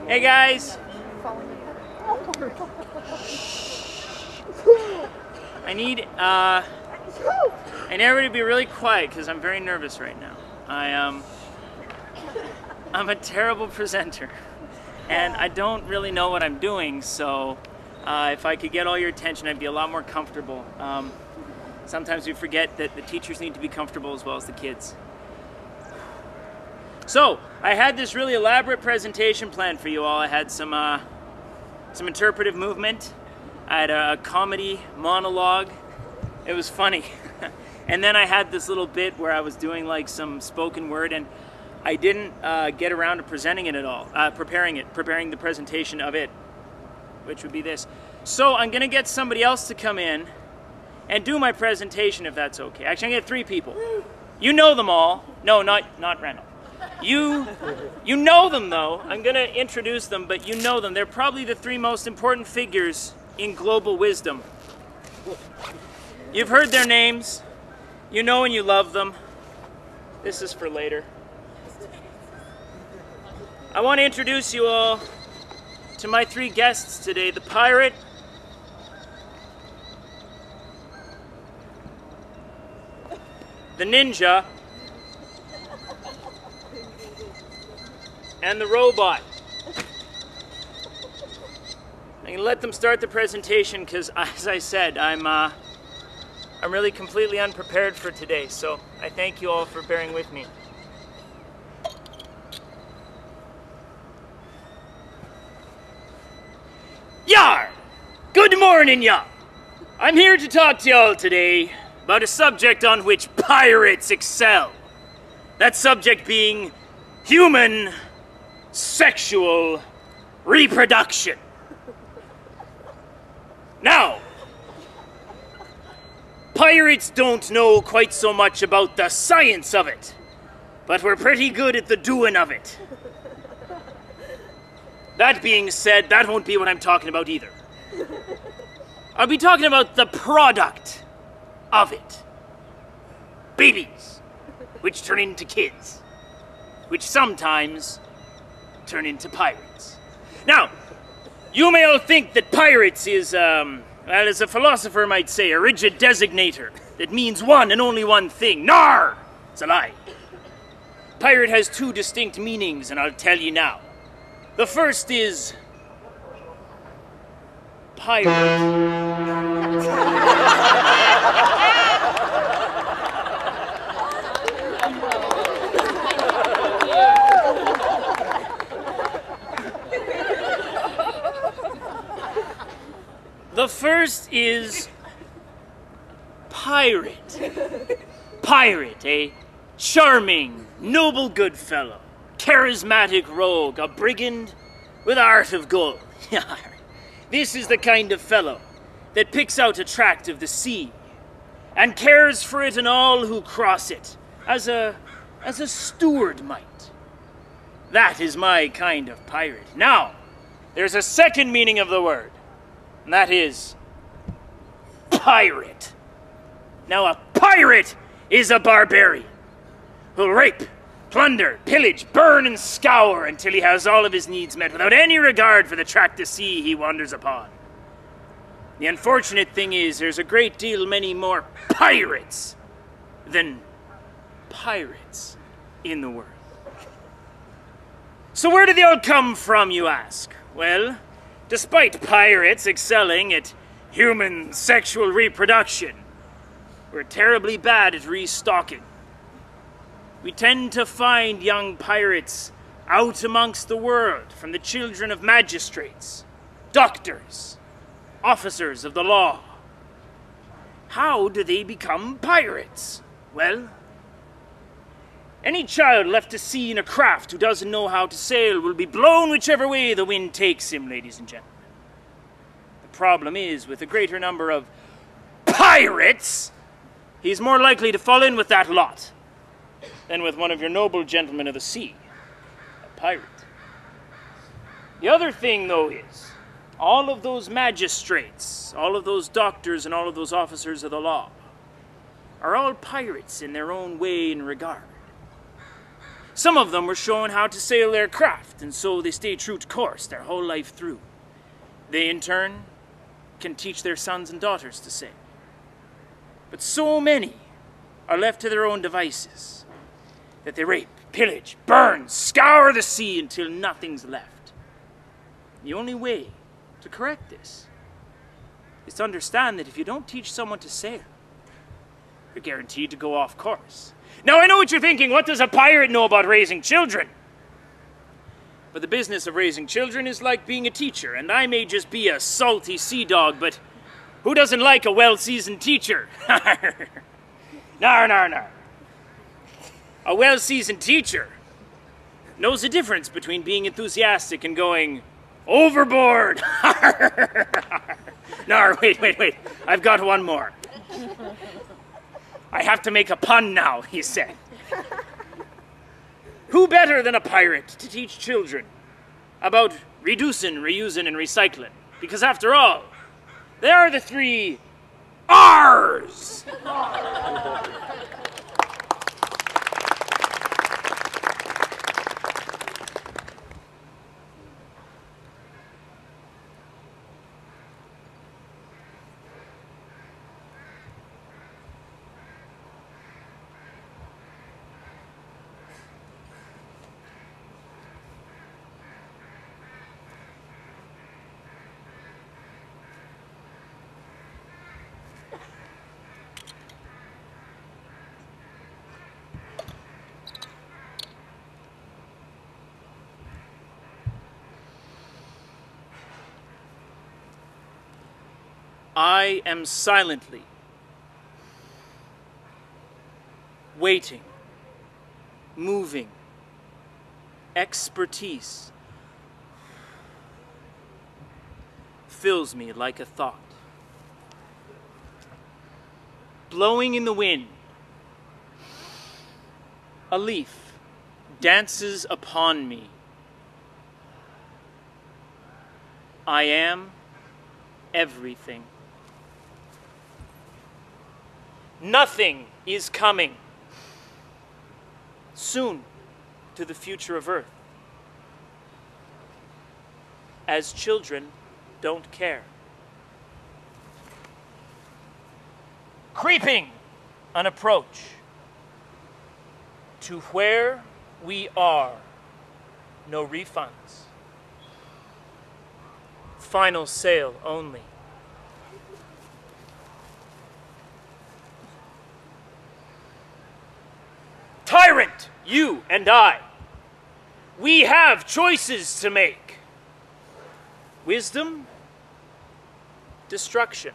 Hey guys! I need everybody to be really quiet because I'm very nervous right now. I'm a terrible presenter and I don't really know what I'm doing, so if I could get all your attention I'd be a lot more comfortable. Sometimes we forget that the teachers need to be comfortable as well as the kids. So, I had this really elaborate presentation planned for you all. I had some interpretive movement. I had a comedy monologue. It was funny. And then I had this little bit where I was doing like some spoken word, and I didn't get around to presenting it at all, preparing the presentation of it, which would be this. So I'm gonna get somebody else to come in and do my presentation if that's okay. Actually, I'm gonna get 3 people. You know them all. No, not Randall. You know them though. I'm gonna introduce them, but you know them. They're probably the 3 most important figures in global wisdom. You've heard their names. You know and you love them. This is for later. I want to introduce you all to my 3 guests today: the pirate, the ninja, and the robot. I'm gonna let them start the presentation because, as I said, I'm really completely unprepared for today, so I thank you all for bearing with me. Yar! Good morning, ya! I'm here to talk to y'all today about a subject on which pirates excel. That subject being human sexual reproduction. Now, pirates don't know quite so much about the science of it, but we're pretty good at the doing of it. That being said, that won't be what I'm talking about either. I'll be talking about the product of it. Babies, which turn into kids, which sometimes turn into pirates. Now, you may all think that pirates is, well, as a philosopher might say, a rigid designator that means one and only one thing. Nar! It's a lie. Pirate has 2 distinct meanings, and I'll tell you now. The first is pirate. The first is pirate. Pirate, a charming, noble good fellow, charismatic rogue, a brigand with art of gold. This is the kind of fellow that picks out a tract of the sea and cares for it and all who cross it, as a steward might. That is my kind of pirate. Now, there's a second meaning of the word, and that is pirate. Now, a pirate is a barbarian who'll rape, plunder, pillage, burn, and scour until he has all of his needs met without any regard for the tract of sea he wanders upon. The unfortunate thing is there's a great deal many more pirates than pirates in the world. So where do they all come from, you ask? Well, despite pirates excelling at human sexual reproduction, we're terribly bad at restocking. We tend to find young pirates out amongst the world from the children of magistrates, doctors, officers of the law. How do they become pirates? Well, any child left to sea in a craft who doesn't know how to sail will be blown whichever way the wind takes him, ladies and gentlemen. The problem is, with a greater number of pirates, he's more likely to fall in with that lot than with one of your noble gentlemen of the sea, a pirate. The other thing, though, is all of those magistrates, all of those doctors, and all of those officers of the law are all pirates in their own way and regard. Some of them were shown how to sail their craft, and so they stay true to course their whole life through. They, in turn, can teach their sons and daughters to sail. But so many are left to their own devices that they rape, pillage, burn, scour the sea until nothing's left. The only way to correct this is to understand that if you don't teach someone to sail, you're guaranteed to go off course. Now, I know what you're thinking. What does a pirate know about raising children? But the business of raising children is like being a teacher, and I may just be a salty sea dog, but who doesn't like a well-seasoned teacher? Nar, nar, nar. A well-seasoned teacher knows the difference between being enthusiastic and going overboard. Nar, wait. I've got one more. I have to make a pun now, he said. Who better than a pirate to teach children about reducing, reusing, and recycling? Because after all, they are the 3 R's. I am silently waiting, moving, expertise fills me like a thought. Blowing in the wind, a leaf dances upon me. I am everything. Nothing is coming soon to the future of Earth, as children don't care. Creeping an approach to where we are, no refunds. Final sale only. Tyrant, you and I, we have choices to make. Wisdom, destruction.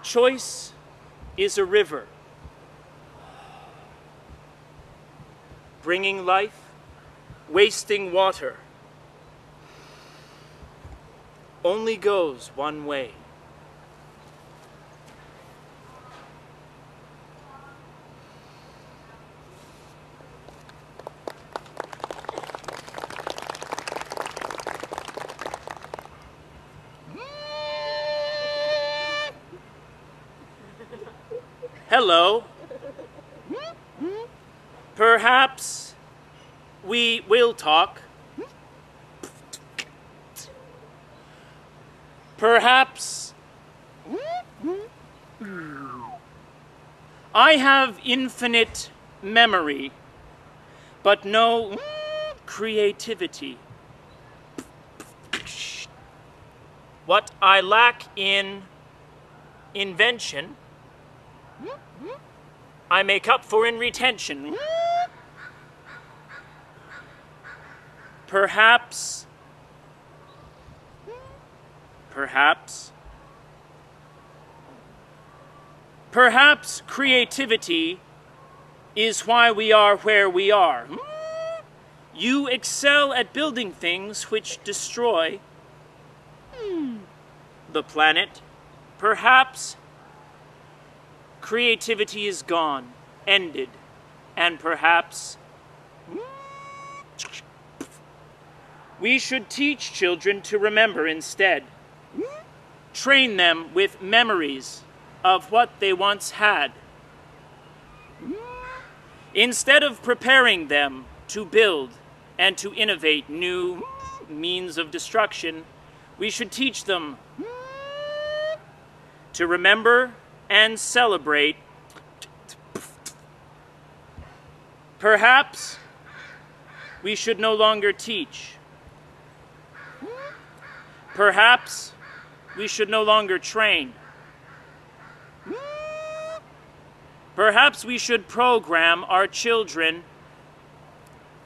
Choice is a river, bringing life, wasting water. Only goes one way. Hello. Perhaps we will talk. Perhaps I have infinite memory, but no creativity. What I lack in invention, I make up for in retention. Perhaps creativity is why we are where we are. You excel at building things which destroy the planet. Perhaps creativity is gone, ended, and perhaps we should teach children to remember instead. Train them with memories of what they once had. Instead of preparing them to build and to innovate new means of destruction, we should teach them to remember and celebrate. Perhaps we should no longer teach. Perhaps we should no longer train. Perhaps we should program our children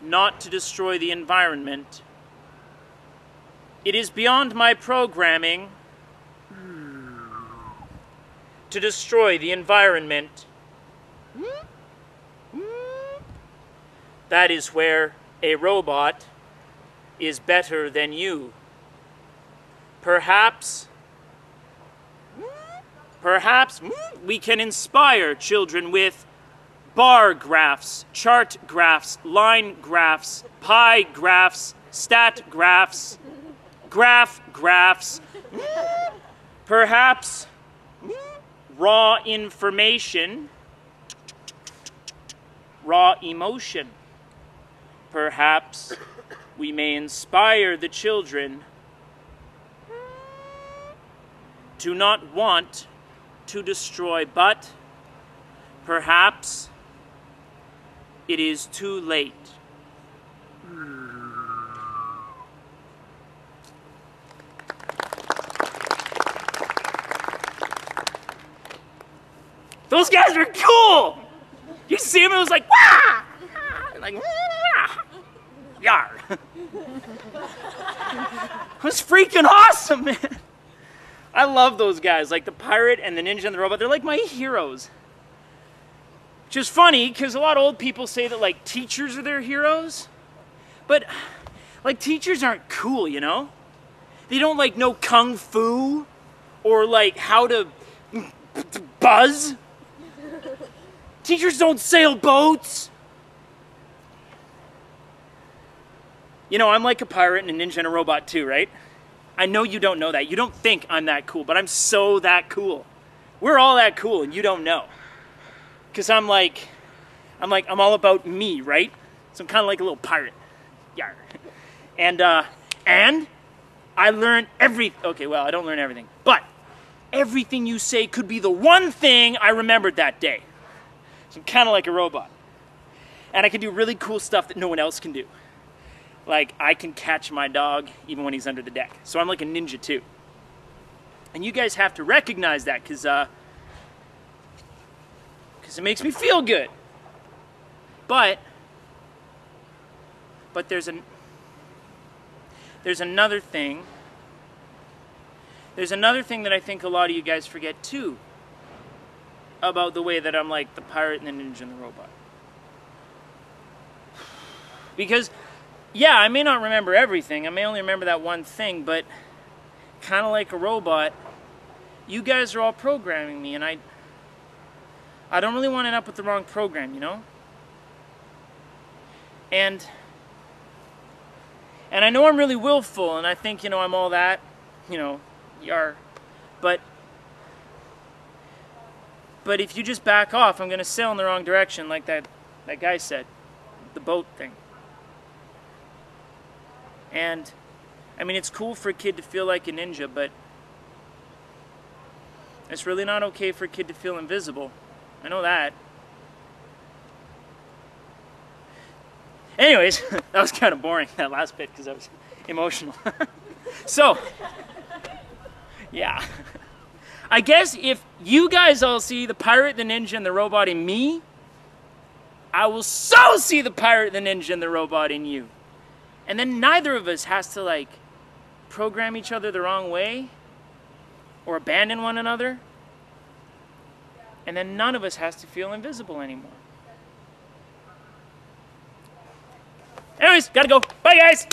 not to destroy the environment. It is beyond my programming to destroy the environment. That is where a robot is better than you. Perhaps we can inspire children with bar graphs, chart graphs, line graphs, pie graphs, stat graphs, graph graphs. Perhaps raw information, raw emotion. Perhaps we may inspire the children to not want to destroy, but perhaps it is too late. Those guys were cool! You see them, it was like, wah! Like, wah! Yar! It was freaking awesome, man! I love those guys, like the pirate and the ninja and the robot. They're like my heroes. Which is funny, because a lot of old people say that, like, teachers are their heroes. But, like, teachers aren't cool, you know? They don't, like, know kung fu or, like, how to buzz. Teachers don't sail boats. You know, I'm like a pirate and a ninja and a robot too, right? I know you don't know that. You don't think I'm that cool, but I'm so that cool. We're all that cool and you don't know. Because I'm all about me, right? So I'm kind of like a little pirate. Yar. And I learn okay, well, I don't learn everything, but everything you say could be the one thing I remembered that day. So I'm kind of like a robot. And I can do really cool stuff that no one else can do. Like, I can catch my dog even when he's under the deck. So I'm like a ninja too. And you guys have to recognize that because it makes me feel good. But there's another thing. There's another thing that I think a lot of you guys forget too about the way that I'm like the pirate and the ninja and the robot. Because, yeah, I may not remember everything. I may only remember that one thing, but kind of like a robot, you guys are all programming me, and I don't really want to end up with the wrong program, you know? And I know I'm really willful, and I think, you know, I'm all that, you know, yar. But if you just back off, I'm going to sail in the wrong direction, like that guy said, the boat thing. And, I mean, it's cool for a kid to feel like a ninja, but it's really not okay for a kid to feel invisible. I know that. Anyways, that was kind of boring, that last bit, because I was emotional. So, yeah. I guess if you guys all see the pirate, the ninja, and the robot in me, I will so see the pirate, the ninja, and the robot in you. And then neither of us has to, like, program each other the wrong way or abandon one another. And then none of us has to feel invisible anymore. Anyways, gotta go. Bye, guys.